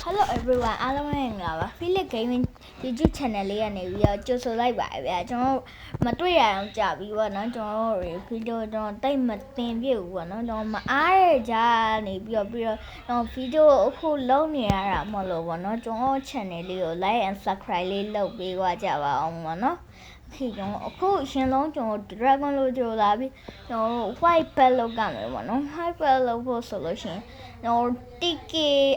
Hello everyone အားလုံးပဲငါပါ Philip Gaming YouTube channel လေးကနေပြီးတော့ကြိုဆိုလိုက်ပါဗျာကျွန်တော်မတွေ့ရအောင်ကြာပြီပေါ့နော်ကျွန်တော်ဗီဒီယိုကျွန်တော်တိတ်မတင်ပြဘူးပေါ့နော်ကျွန်တော်မအားရကြနေပြီးတော့ကျွန်တော်ဗီဒီယိုအခုလုံးနေရတာမဟုတ်လို့ပေါ့နော်ကျွန်တော် channel လေးကို like and subscribe လေးလုပ်ပေးကြပါအောင်ပေါ့နော်ခေကျွန်တော်အခုရှင်လုံးကျွန်တော် Dragon လို့ကြိုလာပြီးကျွန်တော် white belt လောက်ကမယ်ပေါ့နော် white belt လောက်ဖို့ဆိုလို့ရှင်ကျွန်တော် TK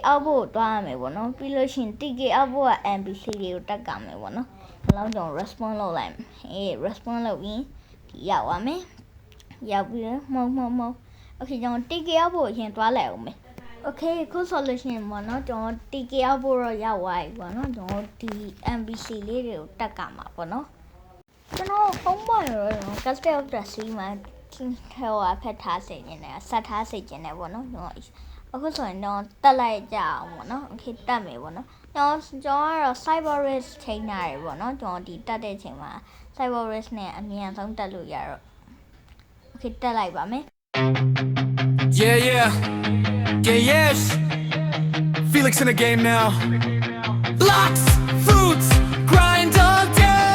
အောက်ဖို့တွားရမယ်ပေါ့နော်ပြီးလို့ရှင် TK အောက်ဖို့က NPC တွေကိုတက်ကမယ်ပေါ့နော်ဒီလောက်ကျွန်တော် response လုပ်လိုက်မယ်response လုပ်ပြီးဒီရောက်ပါမယ်ရောက်ပြီးမဟုတ် okay ကျွန်တော် TK အောက်ဖို့အရင်တွားလိုက်အောင်မယ်Okay ခုဆိုလို့ရှိရင်ပေါ့နော်ကျွန်တော် TK အောက်ဖို့တော့ရောက်သွားပြီပေါ့နော်ကျွန်တော်ဒီ NPC လေးတွေကိုတက်ကမှာပေါ့နော်ကျွန်တော်ဖုန်းပေါ်ရော Castle of the Sea မှာထဲဝါဖက်ထားစေခြင်းနဲ့ဆက်ထားစေခြင်းနဲ့ပေါ့နော်ကျွန်တော်အခုဆိုရင်တော့တက်လိုက်ကြအောင်ပေါ့နော် Okay တက်မယ်ပေါ့နော်ကျွန်တော်ကတော့ Cyber Race ချိန်ထားတယ်ပေါ့နော်ကျွန်တော်ဒီတက်တဲ့ချိန်မှာ Cyber Race နဲ့အမြန်ဆုံးတက်လို့ရတော့ Okay တက်လိုက်ပါမယ် Yeah yes Felix in the game now Blocks fruits grind all day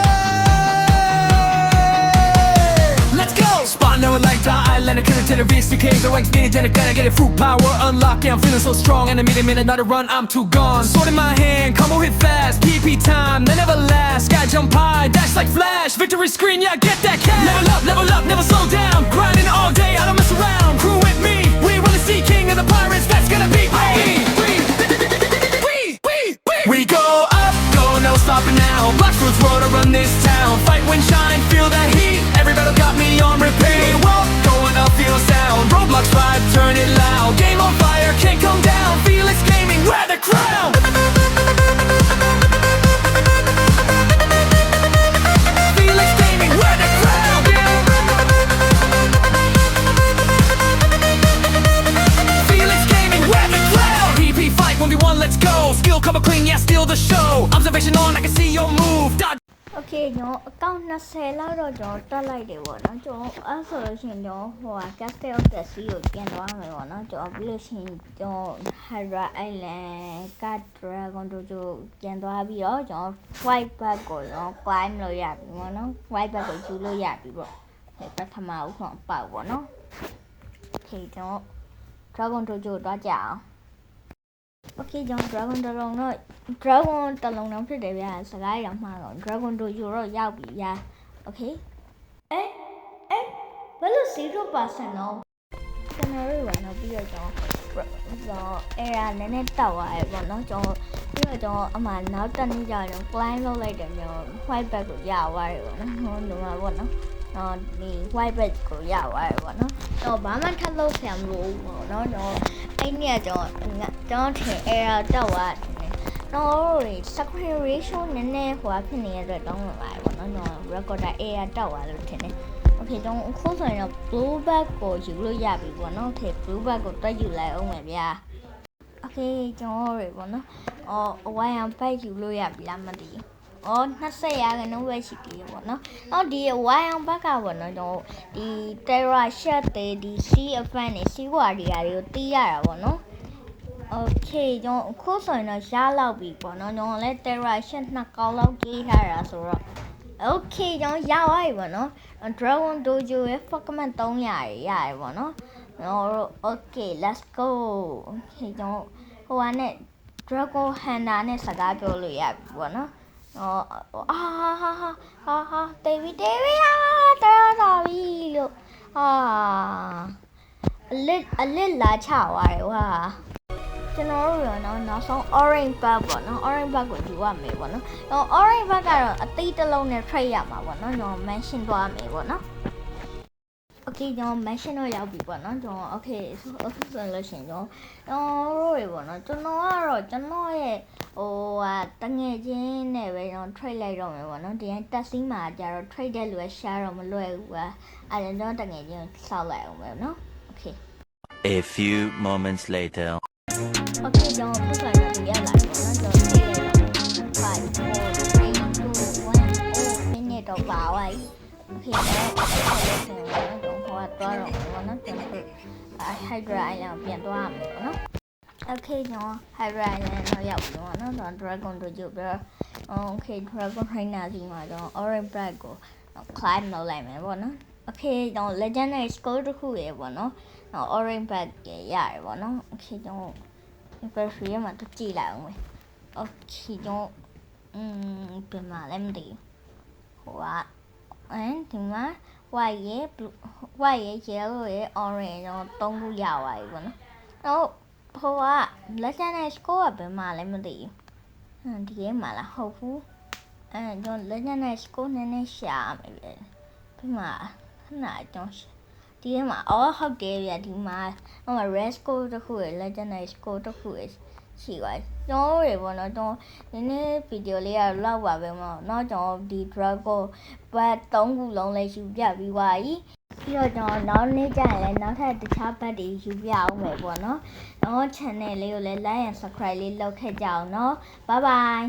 Let's go Spot now like the island I couldn't tell the risk came the right stage and I gotta get it fruit power unlock yeah I'm feeling so strong and a minute another run I'm too gone sword in my hand combo hit fast PP time they never last sky jump high dash like flash victory screen yeah get that cash level up never slow down grinding all day I don't mess around crew with me we wanna see king of the pirates that's gonna be we go up go no stopping now black fruits road to run this town fight when shine feel that heat every battle got me on repeat whoa going up feel sound roadblocks vibe turn it loud game on fire can't come down Felix Gaming wear the crown Felix Gaming wear the crown Felix Gaming wear the crown PP fight 1v1 let's go skill cover clean yeah steal the show observation on I can see your move Okay ကျွန်တော်အကောင့်20လောက်တော့ကျွန်တော်တက်လိုက်တယ်ပေါ့နော်ကျွန်တော်အဲ့ဆိုလို့ရှိရင်ကျွန်တော်ဟိုက Castle of the Sea ကိုပြန်သွားမယ်ပေါ့နော်ကျွန်တော်ပြီးလို့ရှိရင်ကျွန်တော် Hydra Island က Dragon Dojo ပြန်သွားပြီးတော့ကျွန်တော် White Bag ကိုကျွန်တော် climb လို့ရပြီပေါ့နော် White Bag ကိုယူလို့ရပြီပေါ့ဒါပထမဦးဆုံးအပေါက်ပေါ့နော် Okay ကျွန်တော် Dragon Dojo သွားကြအောင်Okay ကျွန်တော် Dragon တလုံးတော့ဖြစ်တယ်ဗျာစကားရောမှာတော့ Dragon Dojo တော့ရောက်ပြီဗျာ Okay ဘယ်လို 0% တော့ကျွန်တော်တို့ကတော့ပြီးတော့ကျွန်တော် era နည်းနည်းတောက်သွားတယ်ပေါ့နော်ကျွန်တော်ပြီးတော့ကျွန်တော်အမှနောက်တက်နေကြတော့ climb လုပ်လိုက်တယ်ကျွန်တော် white bag ကိုရသွားတယ်ပေါ့နော်ဟိုလိုမှာပေါ့နော်ဒီ white bag ကိုရသွားတယ်ပေါ့နော်တော့ဘာမှထပ်လုပ်ဆရာမလိုဘူးပေါ့နော်ကျွန်တော်အဲ့နေ့ကကျွန်တော်ထင် error တက်သွားတယ်တော့ screen ratio နည်းနည်းဟိုဖြစ်နေတဲ့အတွက်တောင်းဝင်ပါတယ်ပေါ့နော်ကျွန်တော် recorder error တက်သွားလို့ထင်တယ် Okay ကျွန်တော်အခုဆိုရင်တော့ blue bag ကိုယူလို့ရပြီပေါ့နော် Okay blue bag ကိုတွက်ယူလိုက်အောင်မယ်ဗျာ Okay ကျွန်တော်တွေပေါ့နော်wire bag ယူလို့ရပြီလားမသိဘူး20ရာခိုင်နှုန်းပဲရှိသေးတယ်ပေါ့နော်။ဒီ wire bag ကပေါ့နော်ကျွန်တော်ဒီ Terra Shot တွေဒီ Sea Event တွေ Sea War တွေကိုတီးရတာပေါ့နော်။ Okay ကျွန်တော်အခုဆိုရင်တော့ရလောက်ပြီပေါ့နော်။ကျွန်တော်လည်း Terra Shot 2កောင်းလောက်ကြီးထားတာဆိုတော့ Okay ကျွန်တော်ရသွားပြီပေါ့နော်။ Dragon Dojo ရဲ့ Pokemon 300ရတယ်ပေါ့နော်။ကျွန်တော် Okay let's go Okay ကျွန်တော်ဟိုကနေ Dragon Hunter နဲ့စကားပြောလို့ရပြီပေါ့နော်။တေဗီတော်ပြီလို့အလစ်လာချသွားတယ်ဟာကျွန်တော်တို့ရောနောက်ဆုံး orange bag ပေါ့နော် orange bag ကိုယူရမယ်ပေါ့နော် orange bag ကတော့အသေးတစ်လုံးနဲ့ trade ရမှာပေါ့နော်ကျွန်တော် mention သွားမယ်ပေါ့နော် Okay ကျွန်တော် mention တော့ရောက်ပြီပေါ့နော်ကျွန်တော် Okay ဆိုလို့ရှိရင်ကျွန်တော်တွေပေါ့နော်ကျွန်တော်ကတော့ကျွန်တော်ရဲ့တငယ်ချင်းနဲ့ပဲကျွန်တော် trade လိုက်တော့မယ်ပေါ့နော်ဒီတိုင်းတက်စီးမှာကျတော့ trade တဲ့လူက share တော့မလွယ်ဘူးကွာအဲ့ဒါတော့တငယ်ချင်းကိုစောက်လိုက်အောင်ပဲနော် Okay A few moments later Okay ကျွန်တော်ခုဆိုင်တော့ဒီရလာပေါ့နော်ကျွန်တော် trade လိုက်တော့5 4 3 2 1 minute တော့ပါသွားပြီ Okay တော့သွားတော့ဘောနော်ကျွန်တော် Hydra Island ပြန်သွားရမယ်ပေါ့နော် Okay ကျွန်တော် Hybrid နဲ့တော့ရောက်ပြီပေါ့နော်ကျွန်တော် Dragon တို့ကြည့်ပြီးတော့ Okay Dragon Trainer စီမှာကျွန်တော် Orange Black ကို climb လုပ်လိုက်မယ်ပေါ့နော် Okay ကျွန်တော် Legendary Scroll တစ်ခုရပေါ့နော် Orange Black ရတယ်ပေါ့နော် Okay ကျွန်တော် Inventory မှာတော့ကြည့်လိုက်အောင်မယ် Okay ကျွန်တော်ပြန်มาလည်းမသိဘူးဟိုကဒီမှာ white ရယ် blue white ရယ် yellow ရယ် orange ကျွန်တော်3ခုရသွားပြီပေါ့နော်ဟိုက Legendary Scroll ကဘယ်မှာလဲမသိဘူးဒီထဲမှာလားဟုတ်ဘူးကျွန်တော် Legendary Scroll နည်းနည်းရှာမယ်ပဲဒီမှာခဏကျွန်တော်ဒီထဲမှာဟုတ်တယ်ဗျဒီမှာဟိုမှာ Red Scroll တစ်ခုရယ် Legendary Scroll တစ်ခုရယ်ရှိပါတယ်ကျွန်တော်ရေပေါ့နော်ကျွန်တော်နည်းနည်းဗီဒီယိုလေးကတော့ပါပဲပေါ့နော်ကျွန်တော်ဒီ Dragon ဘတ်3ခုလုံးလေးယူပြပြီးသွားပြီပြီးတော့ကျွန်တော်နောက်နေ့ကျရင်လည်းနောက်ထပ်တခြားဘတ်တွေယူပြအောင်မယ်ပေါ့နော်ကျွန်တော် channel လေးကိုလည်း like and subscribe လေးလုပ်ခဲ့ကြအောင်နော် bye bye